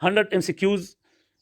100 MCQs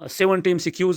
70 MCQs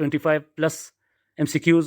25+ MCQs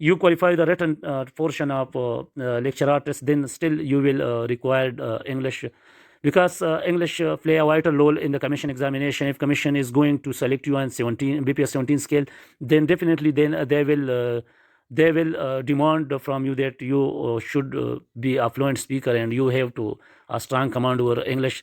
you qualify the written portion of lecture test, then still you will required English, because English play a vital role in the commission examination. If commission is going to select you on BPS 17 scale, then definitely then they will demand from you that you should be a fluent speaker and you have to a strong command over English.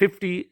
50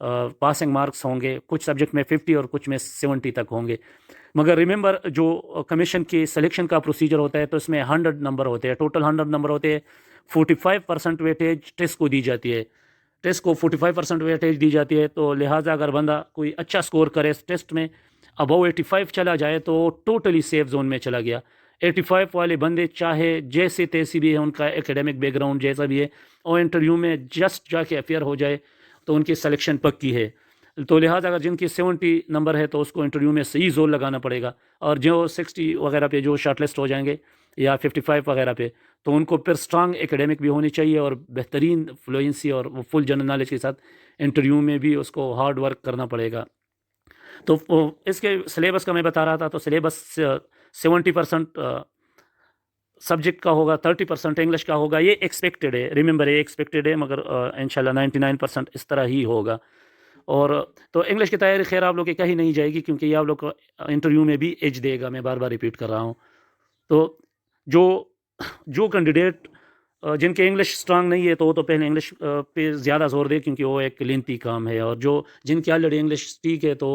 passing marks ہوں گے، کچھ subject میں 50 اور کچھ میں 70 تک ہوں گے. مگر ریممبر جو کمیشن کی سلیکشن کا پروسیجر ہوتا ہے تو اس میں 100 نمبر ہوتے ہیں، ٹوٹل 100 نمبر ہوتے ہیں. 45% ویٹیج ٹیسٹ کو دی جاتی ہے، ٹیسٹ کو 45% ویٹیج دی جاتی ہے. تو لہٰذا اگر بندہ کوئی اچھا سکور کرے اس ٹیسٹ میں، ابو 85 چلا جائے تو ٹوٹلی سیف زون میں چلا گیا. 85 والے بندے چاہے جیسے تیسی بھی ہے، ان کا ایکیڈیمک بیک گراؤنڈ جیسا بھی ہے، اور انٹرویو میں جسٹ جا کے اپیئر ہو جائے تو ان کی سلیکشن پکی ہے. تو لہٰذا اگر جن کی 70 نمبر ہے تو اس کو انٹرویو میں صحیح زور لگانا پڑے گا، اور جو 60 وغیرہ پہ جو شارٹ لسٹ ہو جائیں گے یا 55 وغیرہ پہ، تو ان کو پھر اسٹرانگ ایکیڈیمک بھی ہونی چاہیے اور بہترین فلوئنسی اور فل جنرل نالج کے ساتھ انٹرویو میں بھی اس کو ہارڈ ورک کرنا پڑے گا. تو اس کے سلیبس کا میں بتا رہا تھا. تو سلیبس 70% سبجیکٹ کا ہوگا، 30% انگلش کا ہوگا. یہ ایکسپیکٹڈ ہے، ریممبر یہ ایکسپیکٹڈ ہے، مگر انشاءاللہ 99% اس طرح ہی ہوگا. اور تو انگلش کی تیاری خیر آپ لوگ کی کہیں نہیں جائے گی، کیونکہ یہ آپ لوگ کو انٹرویو میں بھی ایج دے گا. میں بار بار ریپیٹ کر رہا ہوں. تو جو کینڈیڈیٹ جن کے انگلش اسٹرانگ نہیں ہے تو وہ تو پہلے انگلش پہ زیادہ زور دے، کیونکہ وہ ایک لینتی کام ہے. اور جن کی آلریڈی انگلش ٹھیک ہے تو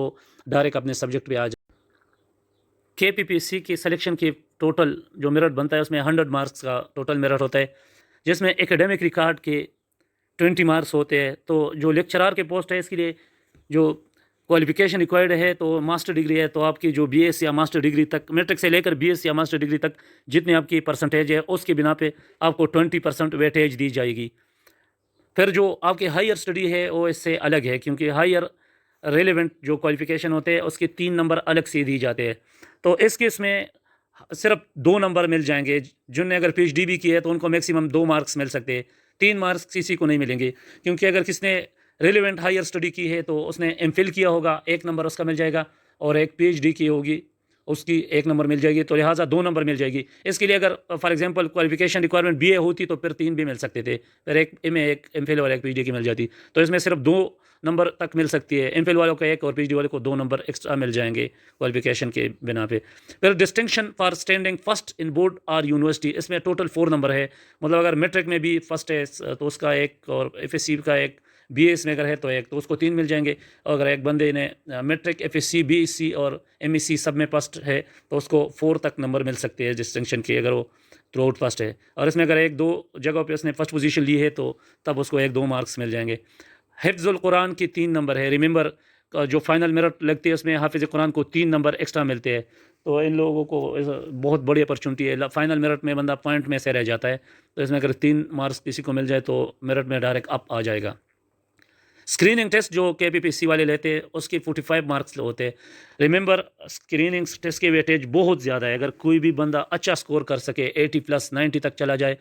ڈائریکٹ اپنے سبجیکٹ پہ آ جائے. KPPSC کی سلیکشن کی ٹوٹل جو میرٹ بنتا ہے اس میں 100 مارکس کا ٹوٹل میرٹ ہوتا ہے، جس میں ایکیڈیمک ریکارڈ کے 20 مارکس ہوتے ہیں. تو جو لیکچرار کے پوسٹ ہے اس کے لیے جو کوالیفیکیشن ریکوائرڈ ہے تو ماسٹر ڈگری ہے. تو آپ کی جو BS یا ماسٹر ڈگری تک، میٹرک سے لے کر BS یا ماسٹر ڈگری تک جتنی آپ کی پرسنٹیج ہے اس کی بنا پہ آپ کو 20% ویٹیج دی جائے گی. پھر جو آپ کی ہائر اسٹڈی ہے وہ اس سے الگ ہے، کیونکہ ہائر ریلیونٹ جو کوالیفیکیشن ہوتے ہیں اس کے 3 نمبر الگ سے دی جاتے ہیں. تو اس کیس میں صرف 2 نمبر مل جائیں گے. جن نے اگر PhD بھی کی ہے تو ان کو میکسیمم 2 مارکس مل سکتے ہیں، 3 مارکس کسی کو نہیں ملیں گے. کیونکہ اگر کس نے ریلیونٹ ہائر اسٹڈی کی ہے تو اس نے MPhil کیا ہوگا، 1 نمبر اس کا مل جائے گا، اور ایک PhD کی ہوگی اس کی 1 نمبر مل جائے گی. تو لہٰذا 2 نمبر مل جائے گی. اس کے لیے اگر for example qualification requirement BA ہوتی تو پھر 3 بھی مل سکتے تھے، پھر ایک MA، ایک MPhil اور ایک PhD کی مل جاتی. تو اس میں صرف 2 نمبر تک مل سکتی ہے. MPhil والوں کو 1 اور PhD والوں کو 2 نمبر ایکسٹرا مل جائیں گے کوالیفیکیشن کے بنا پہ. پھر distinction for standing first in board اور یونیورسٹی، اس میں ٹوٹل 4 نمبر ہے. مطلب اگر میٹرک میں بھی فرسٹ ہے تو اس کا 1، اور FSC کا 1، BS میں اگر ہے تو 1، تو اس کو 3 مل جائیں گے. اور اگر ایک بندے نے میٹرک، FSC، BSc اور MEC سب میں فرسٹ ہے تو اس کو 4 تک نمبر مل سکتے ہیں ڈسٹنکشن کے، اگر وہ تھرو آؤٹ فرسٹ ہے. اور اس میں اگر 1-2 جگہوں پہ اس نے فرسٹ پوزیشن لی ہے تو تب اس کو 1-2 مارکس مل جائیں گے. حفظ القرآن کی 3 نمبر ہے. ریممبر جو فائنل میرٹ لگتی ہے اس میں حافظ قرآن کو 3 نمبر ایکسٹرا ملتے ہیں. تو ان لوگوں کو بہت بڑی اپرچونٹی ہے. فائنل میرٹ میں بندہ پوائنٹ میں سے رہ جاتا ہے، تو اس میں اگر 3 مارکس کسی کو مل جائے تو میرٹ میں ڈائریکٹ اپ آ جائے گا. اسکریننگ ٹیسٹ جو KPPSC والے لیتے ہیں اس کے 45 مارکس ہوتے ہیں. ریممبر اسکریننگ ٹیسٹ کے ویٹیج بہت زیادہ ہے. اگر کوئی بھی بندہ اچھا سکور کر سکے، 80+، 90 تک چلا جائے،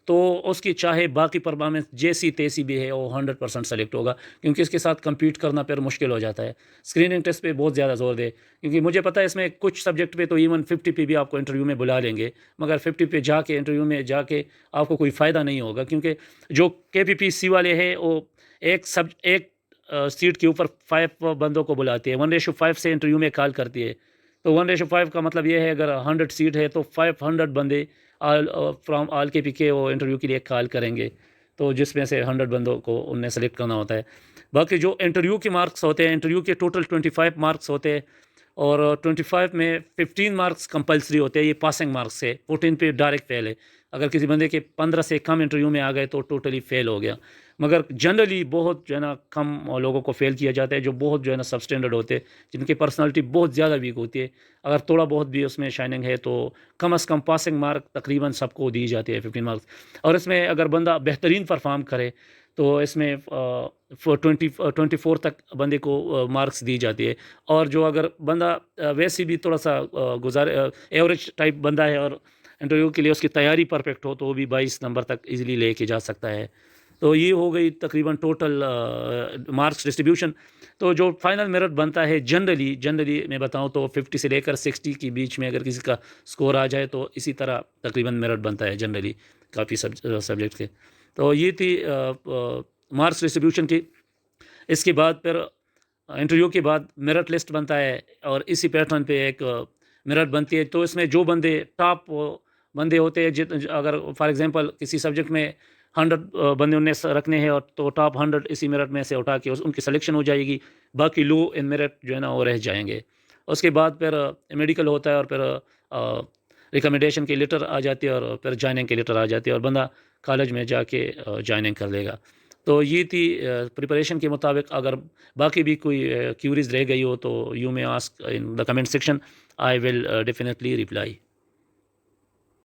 تو اس کی چاہے باقی پرفارمنس جیسی تیسی بھی ہے وہ 100% سلیکٹ ہوگا، کیونکہ اس کے ساتھ کمپیٹ کرنا پھر مشکل ہو جاتا ہے. اسکریننگ ٹیسٹ پہ بہت زیادہ زور دے، کیونکہ مجھے پتہ ہے اس میں کچھ سبجیکٹ پہ تو ایون 50 پہ بھی آپ کو انٹرویو میں بلا لیں گے، مگر 50 پہ جا کے انٹرویو میں جا کے آپ کو کوئی فائدہ نہیں ہوگا. کیونکہ جو KPPSC والے ہیں وہ ایک سیٹ کے اوپر 5 بندوں کو بلاتے ہیں، 1:5 سے انٹرویو میں کال کرتی ہے. تو 1:5 کا مطلب یہ ہے اگر 100 سیٹ ہے تو 500 بندے فرام آل KPK وہ انٹرویو کے لیے کال کریں گے، تو جس میں سے 100 بندوں کو ان نے سلیکٹ کرنا ہوتا ہے. باقی جو انٹرویو کے مارکس ہوتے ہیں، انٹرویو کے ٹوٹل 25 مارکس ہوتے ہیں، اور 25 میں 15 مارکس کمپلسری ہوتے ہیں. یہ پاسنگ مارکس ہے، 14 پہ ڈائریکٹ فیل ہے. اگر کسی بندے کے 15 سے کم انٹرویو میں آ گئے تو ٹوٹلی فیل ہو گیا. مگر جنرلی بہت جو ہے نا کم لوگوں کو فیل کیا جاتا ہے جو بہت جو ہے نا سب اسٹینڈرڈ ہوتے ہیں، جن کی پرسنالٹی بہت زیادہ ویک ہوتی ہے. اگر تھوڑا بہت بھی اس میں شائننگ ہے تو کم از کم پاسنگ مارک تقریباً سب کو دی جاتی ہے 15 مارکس. اور اس میں اگر بندہ بہترین پرفارم کرے تو اس میں 24 تک بندے کو مارکس دی جاتی ہے. اور جو اگر بندہ ویسے بھی تھوڑا سا ایوریج ٹائپ بندہ ہے اور انٹرویو کے لیے اس کی تیاری پرفیکٹ ہو تو وہ بھی 22 نمبر تک ایزیلی لے کے جا سکتا ہے. تو یہ ہو گئی تقریباً ٹوٹل مارکس ڈسٹریبیوشن. تو جو فائنل میرٹ بنتا ہے جنرلی میں بتاؤں تو 50 سے لے کر 60 کے بیچ میں اگر کسی کا سکور آ جائے تو اسی طرح تقریباً میرٹ بنتا ہے جنرلی کافی سبجیکٹ کے. تو یہ تھی مارکس ڈسٹریبیوشن کی. اس کے بعد پھر انٹرویو کے بعد میرٹ لسٹ بنتا ہے، اور اسی پیٹرن پہ ایک میرٹ بنتی ہے. تو اس میں جو بندے ٹاپ بندے ہوتے ہیں، اگر فار ایگزامپل کسی سبجیکٹ میں 100 بندے انہیں رکھنے ہیں، اور تو ٹاپ 100 اسی میرٹ میں سے اٹھا کے ان کی سلیکشن ہو جائے گی، باقی لو ان میرٹ جو ہے نا وہ رہ جائیں گے. اس کے بعد پھر میڈیکل ہوتا ہے، اور پھر ریکمنڈیشن کی لیٹر آ جاتی ہے، اور پھر جوائننگ کی لیٹر آ جاتی ہے، اور بندہ کالج میں جا کے جوائننگ کر لے گا. تو یہ تھی پریپریشن کے مطابق. اگر باقی بھی کوئی کیوریز رہ گئی ہو تو you may ask in the comment section, I will definitely reply.